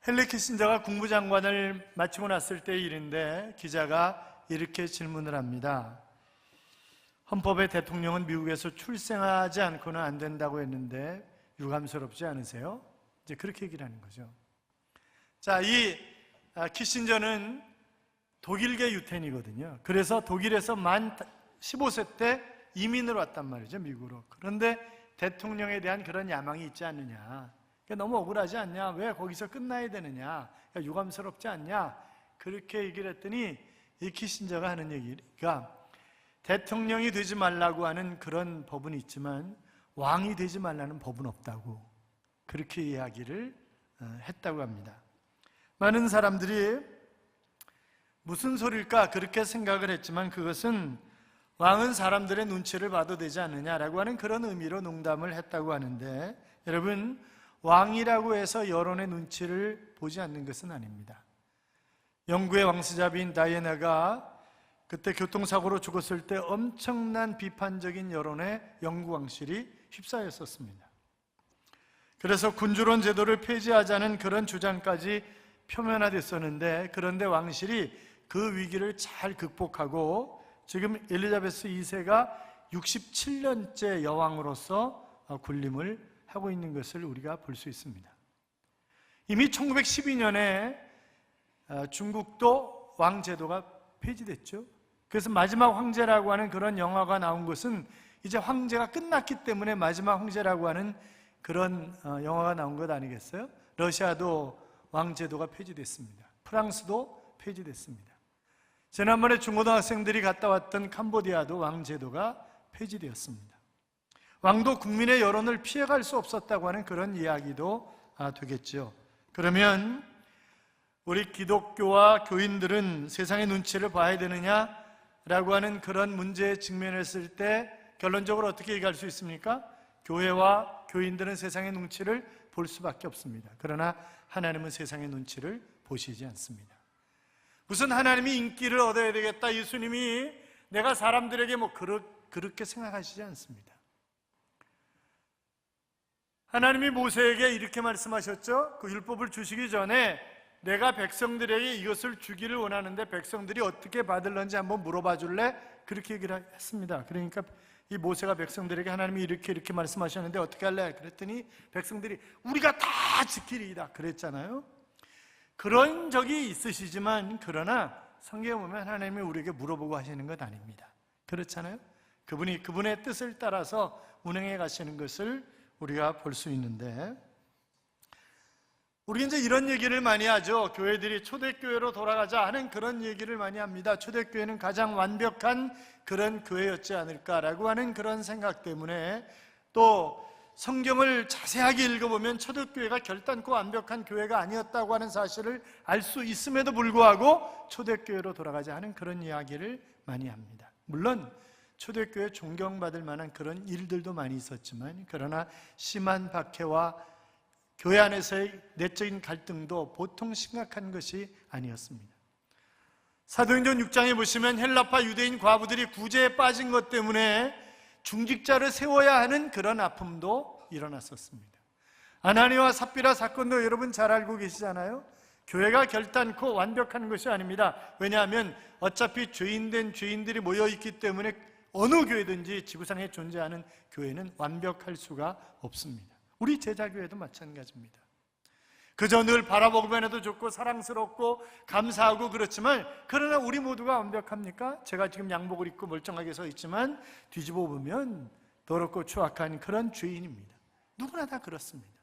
헨리 키신저가 국무장관을 마치고 났을 때의 일인데 기자가 이렇게 질문을 합니다. 헌법에 대통령은 미국에서 출생하지 않고는 안 된다고 했는데 유감스럽지 않으세요? 이제 그렇게 얘기를 하는 거죠. 자, 이 키신저는 독일계 유태인이거든요. 그래서 독일에서 만 15세 때 이민을 왔단 말이죠, 미국으로. 그런데 대통령에 대한 그런 야망이 있지 않느냐, 너무 억울하지 않냐, 왜 거기서 끝나야 되느냐, 유감스럽지 않냐, 그렇게 얘기를 했더니 이 키신저가 하는 얘기가 대통령이 되지 말라고 하는 그런 법은 있지만 왕이 되지 말라는 법은 없다고, 그렇게 이야기를 했다고 합니다. 많은 사람들이 무슨 소리일까 그렇게 생각을 했지만 그것은 왕은 사람들의 눈치를 봐도 되지 않느냐라고 하는 그런 의미로 농담을 했다고 하는데, 여러분, 왕이라고 해서 여론의 눈치를 보지 않는 것은 아닙니다. 영국의 왕수자비인 다이애나가 그때 교통사고로 죽었을 때 엄청난 비판적인 여론에 영국 왕실이 휩싸였었습니다. 그래서 군주론 제도를 폐지하자는 그런 주장까지 표면화됐었는데, 그런데 왕실이 그 위기를 잘 극복하고 지금 엘리자베스 2세가 67년째 여왕으로서 군림을 하고 있는 것을 우리가 볼 수 있습니다. 이미 1912년에 중국도 왕제도가 폐지됐죠. 그래서 마지막 황제라고 하는 그런 영화가 나온 것은 이제 황제가 끝났기 때문에 마지막 황제라고 하는 그런 영화가 나온 것 아니겠어요? 러시아도 왕제도가 폐지됐습니다. 프랑스도 폐지됐습니다. 지난번에 중고등학생들이 갔다 왔던 캄보디아도 왕제도가 폐지되었습니다. 왕도 국민의 여론을 피해갈 수 없었다고 하는 그런 이야기도 되겠죠. 그러면 우리 기독교와 교인들은 세상의 눈치를 봐야 되느냐라고 하는 그런 문제에 직면했을 때 결론적으로 어떻게 얘기할 수 있습니까? 교회와 교인들은 세상의 눈치를 볼 수밖에 없습니다. 그러나 하나님은 세상의 눈치를 보시지 않습니다. 무슨 하나님이 인기를 얻어야 되겠다, 예수님이 내가 사람들에게 그렇게 생각하시지 않습니다. 하나님이 모세에게 이렇게 말씀하셨죠. 그 율법을 주시기 전에 내가 백성들에게 이것을 주기를 원하는데 백성들이 어떻게 받을런지 한번 물어봐 줄래? 그렇게 얘기를 했습니다. 그러니까 이 모세가 백성들에게 하나님이 이렇게 말씀하셨는데 어떻게 할래? 그랬더니 백성들이 우리가 다 지키리이다 그랬잖아요. 그런 적이 있으시지만 그러나 성경에 보면 하나님이 우리에게 물어보고 하시는 것 아닙니다. 그렇잖아요. 그분이 그분의 뜻을 따라서 운행해 가시는 것을 우리가 볼 수 있는데, 우리 이제 이런 얘기를 많이 하죠. 교회들이 초대교회로 돌아가자 하는 그런 얘기를 많이 합니다. 초대교회는 가장 완벽한 그런 교회였지 않을까라고 하는 그런 생각 때문에, 또 성경을 자세하게 읽어보면 초대교회가 결단코 완벽한 교회가 아니었다고 하는 사실을 알 수 있음에도 불구하고 초대교회로 돌아가자 하는 그런 이야기를 많이 합니다. 물론 초대교회 존경받을 만한 그런 일들도 많이 있었지만, 그러나 심한 박해와 교회 안에서의 내적인 갈등도 보통 심각한 것이 아니었습니다. 사도행전 6장에 보시면 헬라파 유대인 과부들이 구제에 빠진 것 때문에 중직자를 세워야 하는 그런 아픔도 일어났었습니다. 아나니와 삽비라 사건도 여러분 잘 알고 계시잖아요. 교회가 결단코 완벽한 것이 아닙니다. 왜냐하면 어차피 죄인된 죄인들이 모여있기 때문에 어느 교회든지 지구상에 존재하는 교회는 완벽할 수가 없습니다. 우리 제자교회도 마찬가지입니다. 그저 늘 바라보기만 해도 좋고 사랑스럽고 감사하고 그렇지만, 그러나 우리 모두가 완벽합니까? 제가 지금 양복을 입고 멀쩡하게 서 있지만 뒤집어 보면 더럽고 추악한 그런 죄인입니다. 누구나 다 그렇습니다.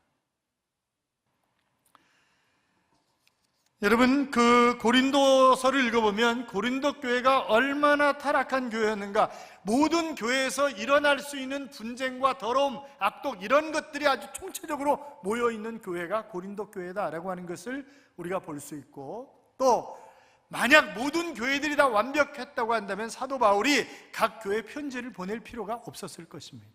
여러분, 그 고린도서를 읽어보면 고린도 교회가 얼마나 타락한 교회였는가, 모든 교회에서 일어날 수 있는 분쟁과 더러움, 악독 이런 것들이 아주 총체적으로 모여있는 교회가 고린도 교회다라고 하는 것을 우리가 볼 수 있고, 또 만약 모든 교회들이 다 완벽했다고 한다면 사도 바울이 각 교회에 편지를 보낼 필요가 없었을 것입니다.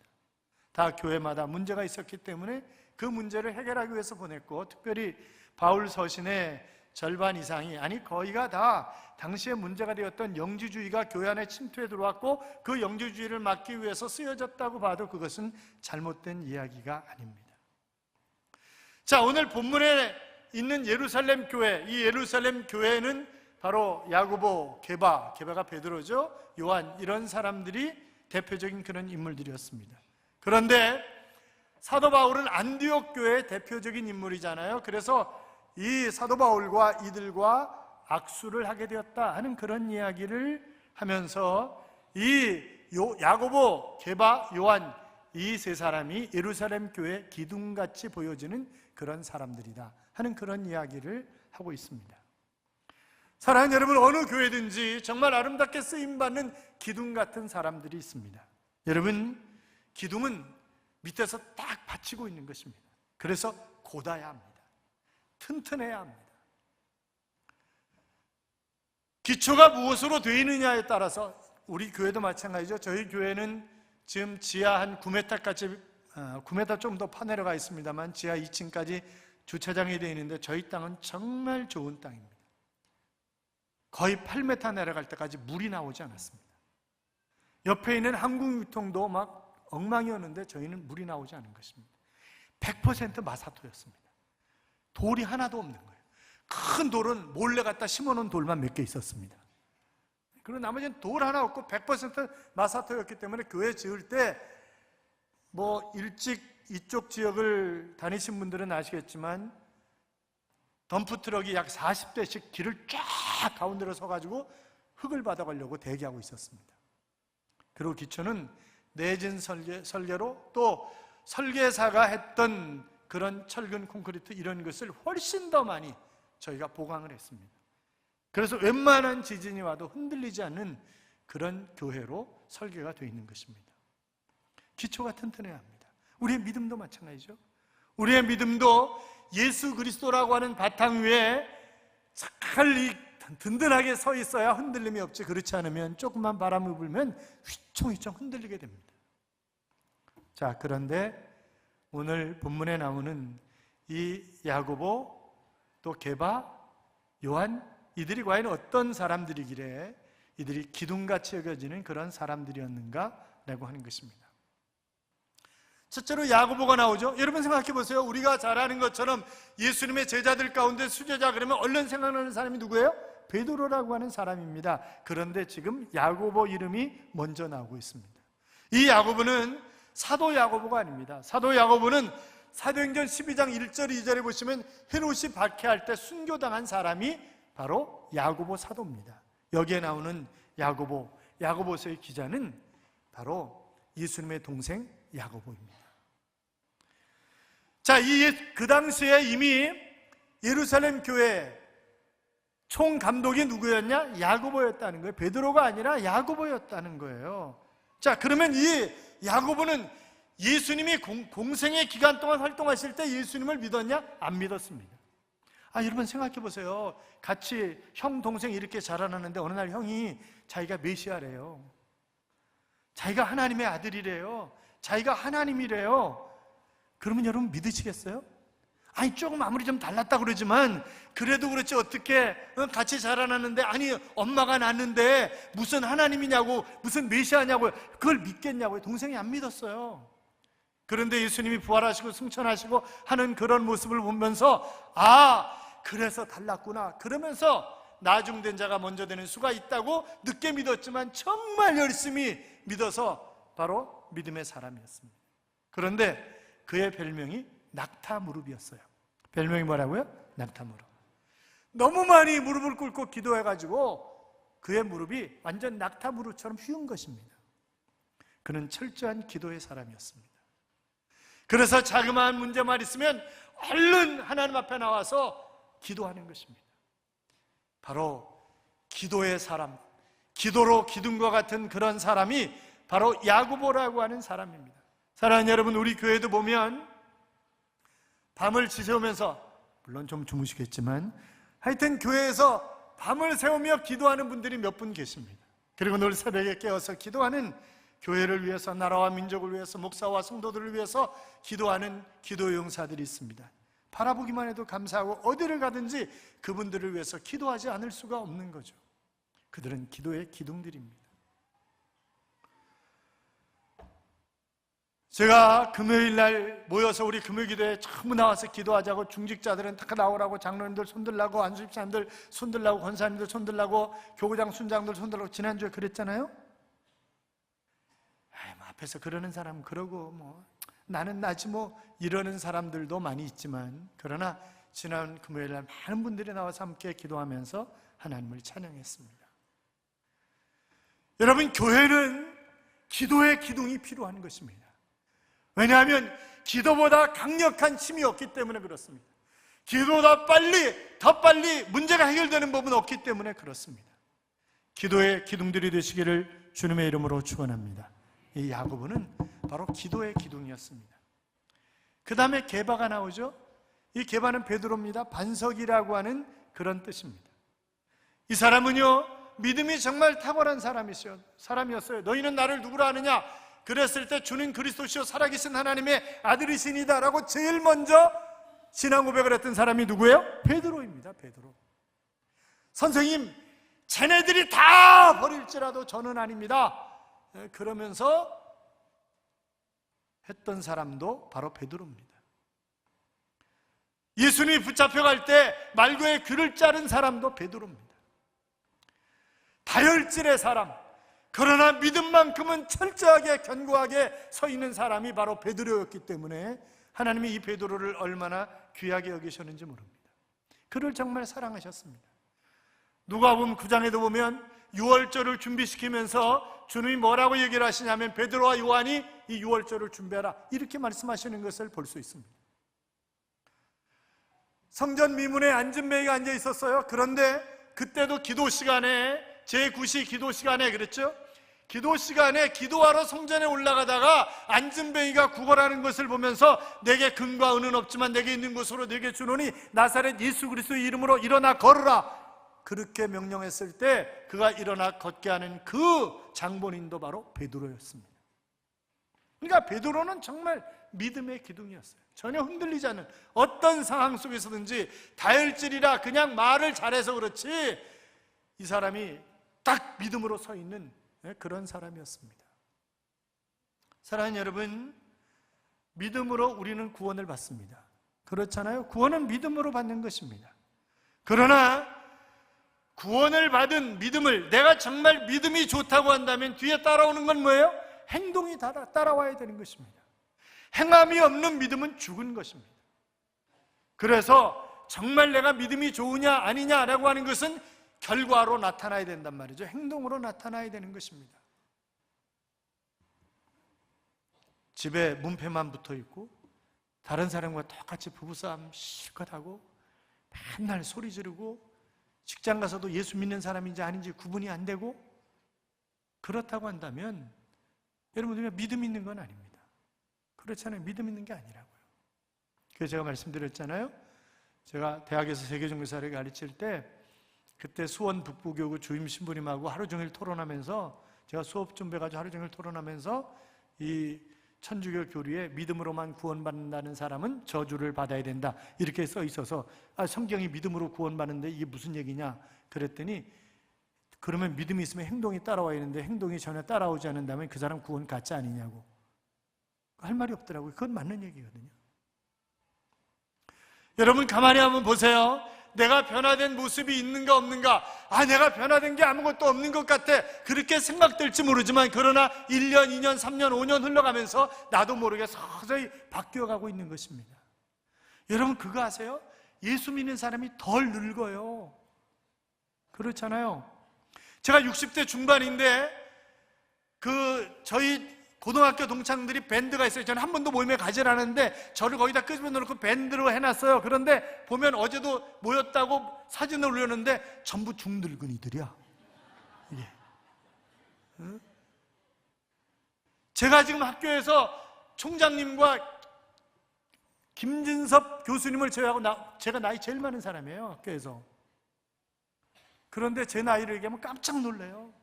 다 교회마다 문제가 있었기 때문에 그 문제를 해결하기 위해서 보냈고, 특별히 바울 서신의 절반 이상이, 아니 거의가 다 당시에 문제가 되었던 영지주의가 교회 안에 침투해 들어왔고, 그 영지주의를 막기 위해서 쓰여졌다고 봐도 그것은 잘못된 이야기가 아닙니다. 자, 오늘 본문에 있는 예루살렘 교회, 이 예루살렘 교회는 바로 야고보, 게바가 베드로죠, 요한, 이런 사람들이 대표적인 그런 인물들이었습니다. 그런데 사도 바울은 안디옥 교회의 대표적인 인물이잖아요. 그래서 이 사도 바울과 이들과 악수를 하게 되었다 하는 그런 이야기를 하면서 이 야고보, 게바, 요한, 이 세 사람이 예루살렘 교회 기둥같이 보여지는 그런 사람들이다 하는 그런 이야기를 하고 있습니다. 사랑하는 여러분, 어느 교회든지 정말 아름답게 쓰임받는 기둥 같은 사람들이 있습니다. 여러분, 기둥은 밑에서 딱 받치고 있는 것입니다. 그래서 곧아야 합니다. 튼튼해야 합니다. 기초가 무엇으로 되어 있느냐에 따라서, 우리 교회도 마찬가지죠. 저희 교회는 지금 지하 한 9m까지, 9m 좀 더 파내려가 있습니다만 지하 2층까지 주차장이 되어 있는데 저희 땅은 정말 좋은 땅입니다. 거의 8m 내려갈 때까지 물이 나오지 않았습니다. 옆에 있는 한국유통도 막 엉망이었는데 저희는 물이 나오지 않은 것입니다. 100% 마사토였습니다. 돌이 하나도 없는 거예요. 큰 돌은 몰래 갖다 심어놓은 돌만 몇 개 있었습니다. 그리고 나머지는 돌 하나 없고 100% 마사토였기 때문에 교회 지을 때 일찍 이쪽 지역을 다니신 분들은 아시겠지만 덤프트럭이 약 40대씩 길을 쫙 가운데로 서가지고 흙을 받아가려고 대기하고 있었습니다. 그리고 기초는 내진 설계로 또 설계사가 했던 그런 철근 콘크리트 이런 것을 훨씬 더 많이 저희가 보강을 했습니다. 그래서 웬만한 지진이 와도 흔들리지 않는 그런 교회로 설계가 되어 있는 것입니다. 기초가 튼튼해야 합니다. 우리의 믿음도 마찬가지죠. 우리의 믿음도 예수 그리스도라고 하는 바탕 위에 잘 든든하게 서 있어야 흔들림이 없지, 그렇지 않으면 조금만 바람이 불면 휘청휘청 흔들리게 됩니다. 자, 그런데 오늘 본문에 나오는 이 야고보, 또 게바, 요한, 이들이 과연 어떤 사람들이기래 이들이 기둥같이 여겨지는 그런 사람들이었는가라고 하는 것입니다. 첫째로 야고보가 나오죠. 여러분 생각해 보세요. 우리가 잘 아는 것처럼 예수님의 제자들 가운데 수제자 그러면 얼른 생각나는 사람이 누구예요? 베드로라고 하는 사람입니다. 그런데 지금 야고보 이름이 먼저 나오고 있습니다. 이 야고보는 사도 야고보가 아닙니다. 사도 야고보는 사도행전 12장 1절 2절에 보시면 헤롯이 박해할 때 순교당한 사람이 바로 야고보 사도입니다. 여기에 나오는 야고보서의 기자는 바로 예수님의 동생 야고보입니다. 자, 그 당시에 이미 예루살렘 교회 총감독이 누구였냐? 야고보였다는 거예요. 베드로가 아니라 야고보였다는 거예요. 자, 그러면 이 야고보는 예수님이 공생의 기간 동안 활동하실 때 예수님을 믿었냐? 안 믿었습니다. 여러분 생각해 보세요. 같이 형, 동생 이렇게 자라나는데 어느 날 형이 자기가 메시아래요. 자기가 하나님의 아들이래요. 자기가 하나님이래요. 그러면 여러분 믿으시겠어요? 조금 아무리 좀 달랐다 그러지만 그래도 그렇지 어떻게 같이 자라났는데 엄마가 낳았는데 무슨 하나님이냐고 무슨 메시아냐고 그걸 믿겠냐고요. 동생이 안 믿었어요. 그런데 예수님이 부활하시고 승천하시고 하는 그런 모습을 보면서 그래서 달랐구나 그러면서 나중된 자가 먼저 되는 수가 있다고 늦게 믿었지만 정말 열심히 믿어서 바로 믿음의 사람이었습니다. 그런데 그의 별명이 낙타무릎이었어요. 별명이 뭐라고요? 낙타무릎. 너무 많이 무릎을 꿇고 기도해가지고 그의 무릎이 완전 낙타무릎처럼 휘은 것입니다. 그는 철저한 기도의 사람이었습니다. 그래서 자그마한 문제만 있으면 얼른 하나님 앞에 나와서 기도하는 것입니다. 바로 기도의 사람, 기도로 기둥과 같은 그런 사람이 바로 야고보라고 하는 사람입니다. 사랑하는 여러분, 우리 교회도 보면 밤을 지새우면서, 물론 좀 주무시겠지만 하여튼 교회에서 밤을 새우며 기도하는 분들이 몇 분 계십니다. 그리고 늘 새벽에 깨어서 기도하는, 교회를 위해서, 나라와 민족을 위해서, 목사와 성도들을 위해서 기도하는 기도 용사들이 있습니다. 바라보기만 해도 감사하고 어디를 가든지 그분들을 위해서 기도하지 않을 수가 없는 거죠. 그들은 기도의 기둥들입니다. 제가 금요일 날 모여서 우리 금요기도에 전부 나와서 기도하자고 중직자들은 다 나오라고, 장로님들 손들라고, 안수집사님들 손들라고, 권사님들 손들라고, 교구장 순장들 손들라고 지난주에 그랬잖아요. 앞에서 그러는 사람은 그러고 나는 나지 이러는 사람들도 많이 있지만, 그러나 지난 금요일 날 많은 분들이 나와서 함께 기도하면서 하나님을 찬양했습니다. 여러분, 교회는 기도의 기둥이 필요한 것입니다. 왜냐하면 기도보다 강력한 힘이 없기 때문에 그렇습니다. 기도보다 더 빨리 문제가 해결되는 법은 없기 때문에 그렇습니다. 기도의 기둥들이 되시기를 주님의 이름으로 축원합니다. 이 야고보는 바로 기도의 기둥이었습니다. 그 다음에 게바가 나오죠. 이 게바는 베드로입니다. 반석이라고 하는 그런 뜻입니다. 이 사람은요, 믿음이 정말 탁월한 사람이었어요. 너희는 나를 누구라 하느냐? 그랬을 때 주는 그리스도시요 살아계신 하나님의 아들이시니다 라고 제일 먼저 신앙 고백을 했던 사람이 누구예요? 베드로입니다. 베드로. 선생님, 쟤네들이 다 버릴지라도 저는 아닙니다. 그러면서 했던 사람도 바로 베드로입니다. 예수님이 붙잡혀갈 때 말고의 귀를 자른 사람도 베드로입니다. 다혈질의 사람, 그러나 믿음만큼은 철저하게 견고하게 서 있는 사람이 바로 베드로였기 때문에 하나님이 이 베드로를 얼마나 귀하게 여기셨는지 모릅니다. 그를 정말 사랑하셨습니다. 누가복음 9장에도 보면 유월절을 준비시키면서 주님이 뭐라고 얘기를 하시냐면 베드로와 요한이 이 유월절을 준비하라 이렇게 말씀하시는 것을 볼 수 있습니다. 성전 미문에 안진뱅이가 앉아 있었어요. 그런데 그때도 기도 시간에, 제9시 기도 시간에 그랬죠. 기도 시간에 기도하러 성전에 올라가다가 안진뱅이가 구걸하는 것을 보면서 내게 금과 은은 없지만 내게 있는 것으로 내게 주노니 나사렛 예수 그리스도의 이름으로 일어나 걸으라 그렇게 명령했을 때 그가 일어나 걷게 하는 그 장본인도 바로 베드로였습니다. 그러니까 베드로는 정말 믿음의 기둥이었어요. 전혀 흔들리지 않는, 어떤 상황 속에서든지 다혈질이라 그냥 말을 잘해서 그렇지 이 사람이 딱 믿음으로 서 있는 그런 사람이었습니다. 사랑하는 여러분, 믿음으로 우리는 구원을 받습니다. 그렇잖아요. 구원은 믿음으로 받는 것입니다. 그러나 구원을 받은 믿음을 내가 정말 믿음이 좋다고 한다면 뒤에 따라오는 건 뭐예요? 행동이 따라와야 되는 것입니다. 행함이 없는 믿음은 죽은 것입니다. 그래서 정말 내가 믿음이 좋으냐 아니냐라고 하는 것은 결과로 나타나야 된단 말이죠. 행동으로 나타나야 되는 것입니다. 집에 문패만 붙어 있고 다른 사람과 똑같이 부부싸움 실컷 하고 맨날 소리 지르고 직장 가서도 예수 믿는 사람인지 아닌지 구분이 안 되고 그렇다고 한다면 여러분, 우리가 믿음 있는 건 아닙니다. 그렇잖아요. 믿음 있는 게 아니라고요. 그래서 제가 말씀드렸잖아요. 제가 대학에서 세계종교사를 가르칠 때 그때 수원 북부교구 주임 신부님하고 하루 종일 토론하면서, 제가 수업 준비해가지고 하루 종일 토론하면서 이 천주교 교리에 믿음으로만 구원받는다는 사람은 저주를 받아야 된다 이렇게 써 있어서 성경이 믿음으로 구원받는데 이게 무슨 얘기냐 그랬더니, 그러면 믿음이 있으면 행동이 따라와야 되는데 행동이 전혀 따라오지 않는다면 그 사람 구원 가짜 아니냐고 할 말이 없더라고요. 그건 맞는 얘기거든요. 여러분, 가만히 한번 보세요. 내가 변화된 모습이 있는가 없는가? 내가 변화된 게 아무것도 없는 것 같아 그렇게 생각될지 모르지만, 그러나 1년, 2년, 3년, 5년 흘러가면서 나도 모르게 서서히 바뀌어가고 있는 것입니다. 여러분, 그거 아세요? 예수 믿는 사람이 덜 늙어요. 그렇잖아요. 제가 60대 중반인데 저희 고등학교 동창들이 밴드가 있어요. 저는 한 번도 모임에 가지 않았는데 저를 거기다 끄집어 놓고 밴드로 해놨어요. 그런데 보면 어제도 모였다고 사진을 올렸는데 전부 중늙은이들이야. 예. 응? 제가 지금 학교에서 총장님과 김진섭 교수님을 제외하고 제가 나이 제일 많은 사람이에요. 학교에서. 그런데 제 나이를 얘기하면 깜짝 놀래요.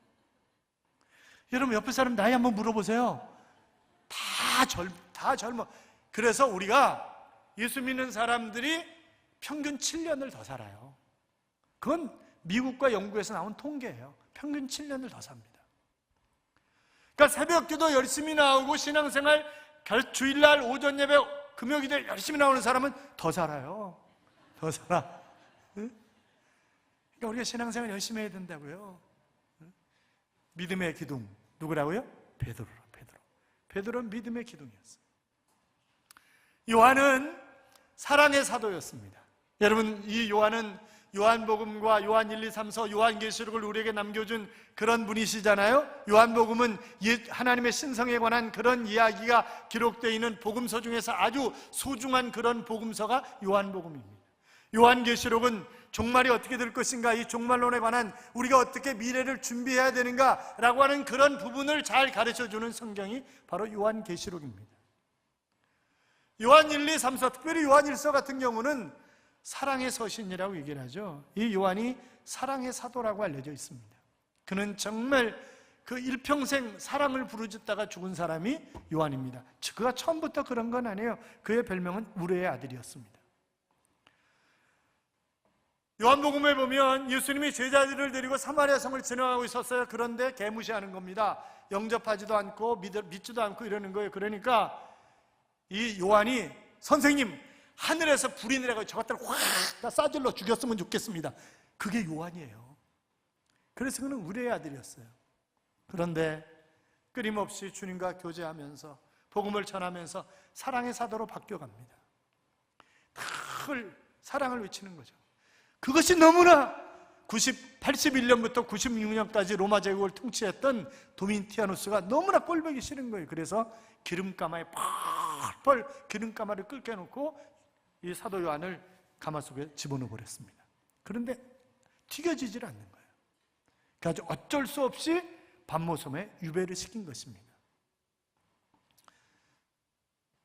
여러분, 옆에 사람 나이 한번 물어보세요. 다 젊어. 그래서 우리가 예수 믿는 사람들이 평균 7년을 더 살아요. 그건 미국과 영국에서 나온 통계예요. 평균 7년을 더 삽니다. 그러니까 새벽기도 열심히 나오고 신앙생활 주일날 오전 예배 금요기도에 열심히 나오는 사람은 더 살아요. 더 살아. 응? 그러니까 우리가 신앙생활 열심히 해야 된다고요. 응? 믿음의 기둥 누구라고요? 베드로는 믿음의 기둥이었어요. 요한은 사랑의 사도였습니다. 여러분, 이 요한은 요한복음과 요한 1, 2, 3서 요한계시록을 우리에게 남겨준 그런 분이시잖아요. 요한복음은 하나님의 신성에 관한 그런 이야기가 기록되어 있는 복음서 중에서 아주 소중한 그런 복음서가 요한복음입니다. 요한계시록은 종말이 어떻게 될 것인가, 이 종말론에 관한 우리가 어떻게 미래를 준비해야 되는가라고 하는 그런 부분을 잘 가르쳐주는 성경이 바로 요한계시록입니다. 요한 1, 2, 3서, 특별히 요한 1서 같은 경우는 사랑의 서신이라고 얘기를 하죠. 이 요한이 사랑의 사도라고 알려져 있습니다. 그는 정말 그 일평생 사랑을 부르짖다가 죽은 사람이 요한입니다. 그가 처음부터 그런 건 아니에요. 그의 별명은 우레의 아들이었습니다. 요한복음에 보면 예수님이 제자들을 데리고 사마리아 성을 지나가고 있었어요. 그런데 개무시하는 겁니다. 영접하지도 않고 믿지도 않고 이러는 거예요. 그러니까 이 요한이 선생님, 하늘에서 불이 내려가 저것들을 확 다 싸질러 죽였으면 좋겠습니다. 그게 요한이에요. 그래서 그는 우레의 아들이었어요. 그런데 끊임없이 주님과 교제하면서 복음을 전하면서 사랑의 사도로 바뀌어갑니다. 늘 사랑을 외치는 거죠. 그것이 너무나 81년부터 96년까지 로마 제국을 통치했던 도미티아누스가 너무나 꼴보기 싫은 거예요. 그래서 기름가마에 펄펄 기름가마를 끓게 놓고 이 사도 요한을 가마 속에 집어넣어 버렸습니다. 그런데 튀겨지질 않는 거예요. 그래서 어쩔 수 없이 밤모섬에 유배를 시킨 것입니다.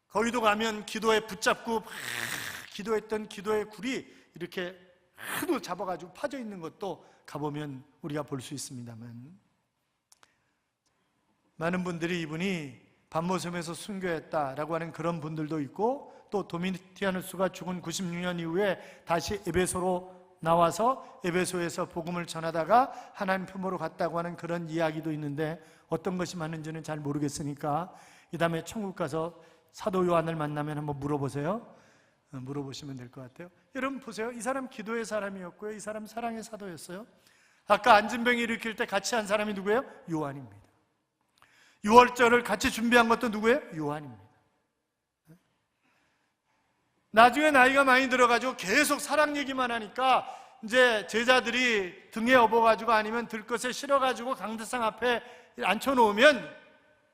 거기도 가면 기도에 붙잡고 막 기도했던 기도의 굴이 이렇게 하도 잡아가지고 파져 있는 것도 가보면 우리가 볼 수 있습니다만, 많은 분들이 이분이 밤모섬에서 순교했다라고 하는 그런 분들도 있고, 또 도미티아누스가 죽은 96년 이후에 다시 에베소로 나와서 에베소에서 복음을 전하다가 하나님 품으로 갔다고 하는 그런 이야기도 있는데, 어떤 것이 맞는지는 잘 모르겠으니까 이 다음에 천국 가서 사도 요한을 만나면 한번 물어보세요. 물어보시면 될 것 같아요. 여러분 보세요. 이 사람 기도의 사람이었고요, 이 사람 사랑의 사도였어요. 아까 안진병이 일으킬 때 같이 한 사람이 누구예요? 요한입니다. 유월절을 같이 준비한 것도 누구예요? 요한입니다. 나중에 나이가 많이 들어가지고 계속 사랑 얘기만 하니까 이제 제자들이 등에 업어가지고 아니면 들것에 실어가지고 강대상 앞에 앉혀놓으면,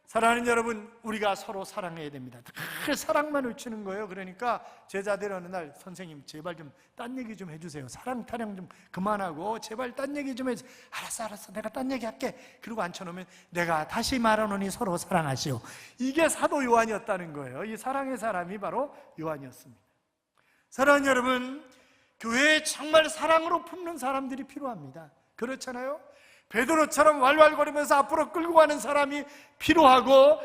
사랑하는 여러분, 우리가 서로 사랑해야 됩니다. 늘 사랑만 외치는 거예요. 그러니까 제자들이 어느 날, 선생님 제발 좀 딴 얘기 좀 해주세요. 사랑 타령 좀 그만하고 제발 딴 얘기 좀 해주세요. 알았어 내가 딴 얘기 할게. 그리고 앉혀놓으면 내가 다시 말하노니 서로 사랑하시오. 이게 사도 요한이었다는 거예요. 이 사랑의 사람이 바로 요한이었습니다. 사랑하는 여러분, 교회에 정말 사랑으로 품는 사람들이 필요합니다. 그렇잖아요? 베드로처럼 왈왈거리면서 앞으로 끌고 가는 사람이 필요하고,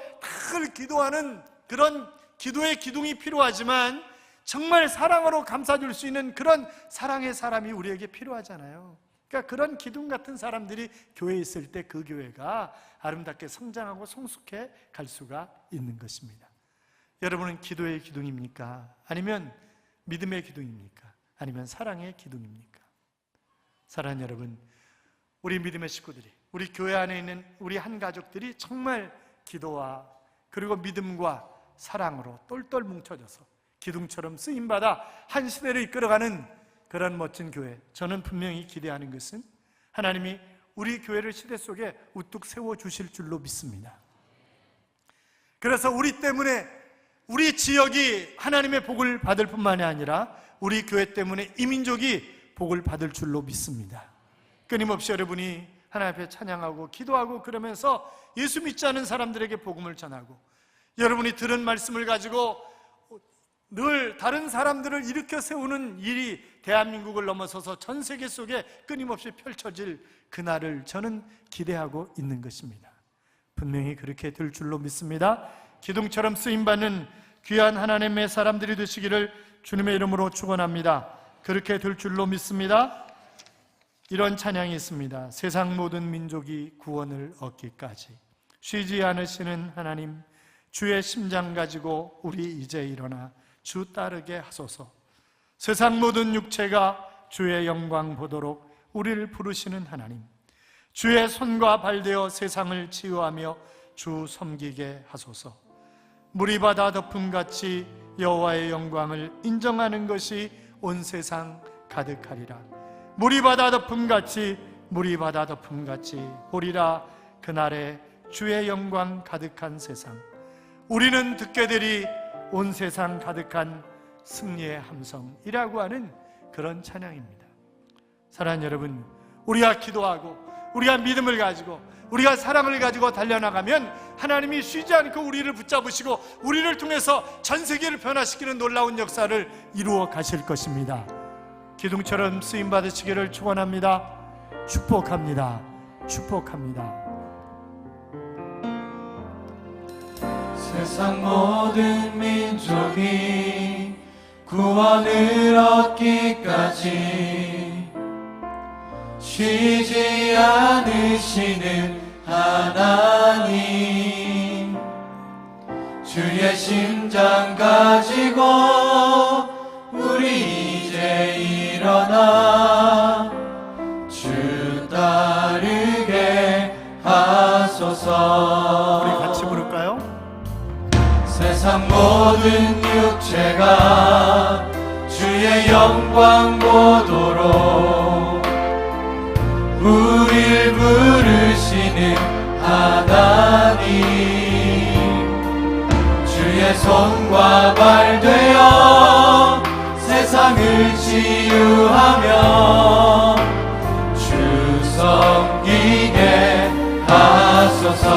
늘 기도하는 그런 기도의 기둥이 필요하지만, 정말 사랑으로 감싸줄 수 있는 그런 사랑의 사람이 우리에게 필요하잖아요. 그러니까 그런 기둥 같은 사람들이 교회에 있을 때 그 교회가 아름답게 성장하고 성숙해 갈 수가 있는 것입니다. 여러분은 기도의 기둥입니까? 아니면 믿음의 기둥입니까? 아니면 사랑의 기둥입니까? 사랑하는 여러분, 우리 믿음의 식구들이, 우리 교회 안에 있는 우리 한 가족들이 정말 기도와 그리고 믿음과 사랑으로 똘똘 뭉쳐져서 기둥처럼 쓰임받아 한 시대를 이끌어가는 그런 멋진 교회, 저는 분명히 기대하는 것은 하나님이 우리 교회를 시대 속에 우뚝 세워주실 줄로 믿습니다. 그래서 우리 때문에 우리 지역이 하나님의 복을 받을 뿐만이 아니라 우리 교회 때문에 이 민족이 복을 받을 줄로 믿습니다. 끊임없이 여러분이 하나님 앞에 찬양하고 기도하고 그러면서 예수 믿지 않은 사람들에게 복음을 전하고, 여러분이 들은 말씀을 가지고 늘 다른 사람들을 일으켜 세우는 일이 대한민국을 넘어서서 전 세계 속에 끊임없이 펼쳐질 그날을 저는 기대하고 있는 것입니다. 분명히 그렇게 될 줄로 믿습니다. 기둥처럼 쓰임받는 귀한 하나님의 사람들이 되시기를 주님의 이름으로 축원합니다. 그렇게 될 줄로 믿습니다. 이런 찬양이 있습니다. 세상 모든 민족이 구원을 얻기까지 쉬지 않으시는 하나님, 주의 심장 가지고 우리 이제 일어나 주 따르게 하소서. 세상 모든 육체가 주의 영광 보도록 우리를 부르시는 하나님, 주의 손과 발되어 세상을 치유하며 주 섬기게 하소서. 물이 바다 덮음같이 여호와의 영광을 인정하는 것이 온 세상 가득하리라. 물이 바다 덮음같이 보리라. 그날에 주의 영광 가득한 세상, 우리는 듣게 되리 온 세상 가득한 승리의 함성이라고 하는 그런 찬양입니다. 사랑하는 여러분, 우리가 기도하고 우리가 믿음을 가지고 우리가 사랑을 가지고 달려나가면 하나님이 쉬지 않고 우리를 붙잡으시고 우리를 통해서 전 세계를 변화시키는 놀라운 역사를 이루어 가실 것입니다. 기둥처럼 쓰임 받으시기를 축원합니다. 축복합니다. 축복합니다. 세상 모든 민족이 구원을 얻기까지 쉬지 않으시는 하나님, 주의 심장 가지고 우리 이제 일어나 주 따르게 하소서. 우리 같이 부를까요? 세상 모든 육체가 주의 영광 보도록 우릴 부르시는 하나님, 주의 손과 발 되어 세상을 치유하며 주 섬기게 하소서.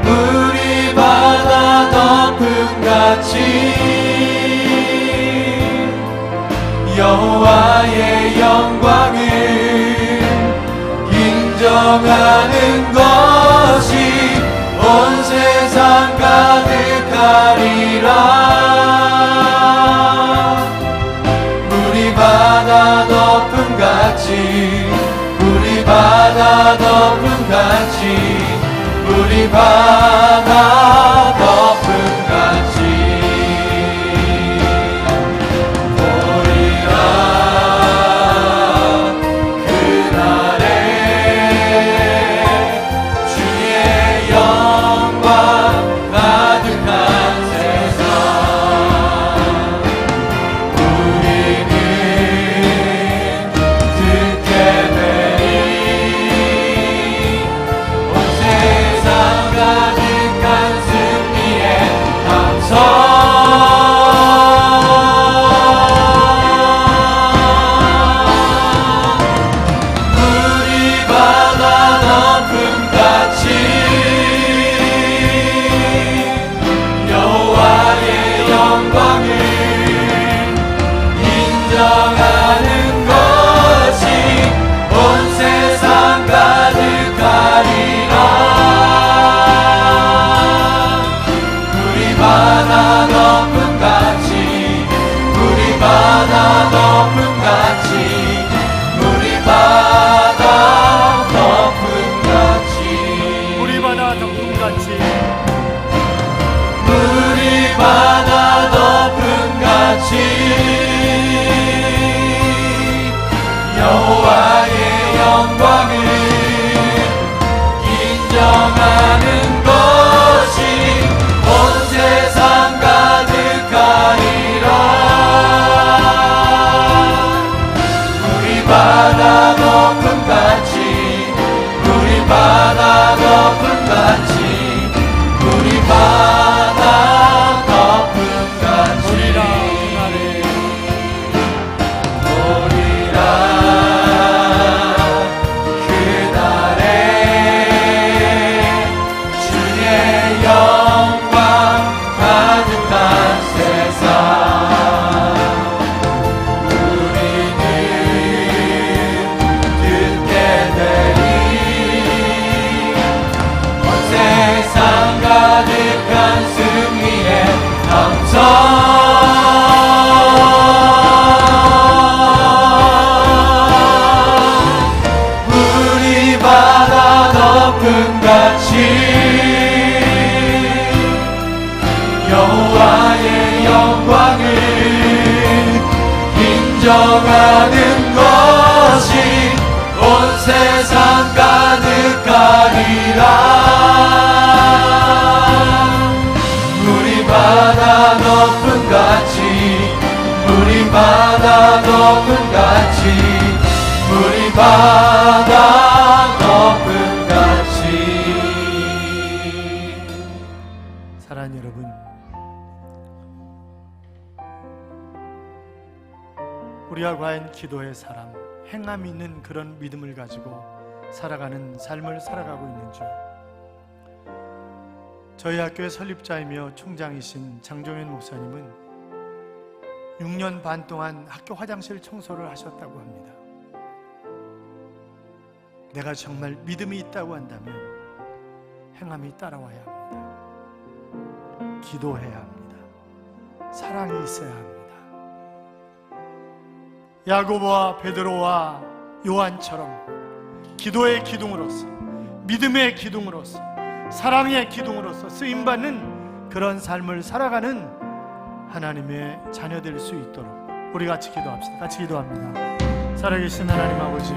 물이 바다 덮음같이 여호와의 영광을 인정하는 것이 온 세상 가득하리라. 물이 바다 덮음같이 물이 바다 덮음같이 보리라. 그날에 주의 영광 가득한 세상, 우리는 듣게 되리 온 세상 가득한 승리의 인정하는 것이 온 세상 가득하리라. 물이 바다 높음 같이, 물이 바다 높음 같이, 물이 바다 높음 같이. 사랑하는 여러분, 우리가 과연 기도의 사람, 행함이 있는 그런 믿음을 가지고 살아가는 삶을 살아가고 있는지. 저희 학교의 설립자이며 총장이신 장종현 목사님은 6년 반 동안 학교 화장실 청소를 하셨다고 합니다. 내가 정말 믿음이 있다고 한다면 행함이 따라와야 합니다. 기도해야 합니다. 사랑이 있어야 합니다. 야고보와 베드로와 요한처럼 기도의 기둥으로서, 믿음의 기둥으로서, 사랑의 기둥으로서 쓰임받는 그런 삶을 살아가는 하나님의 자녀 될 수 있도록 우리 같이 기도합시다. 같이 기도합니다. 살아계신 하나님 아버지,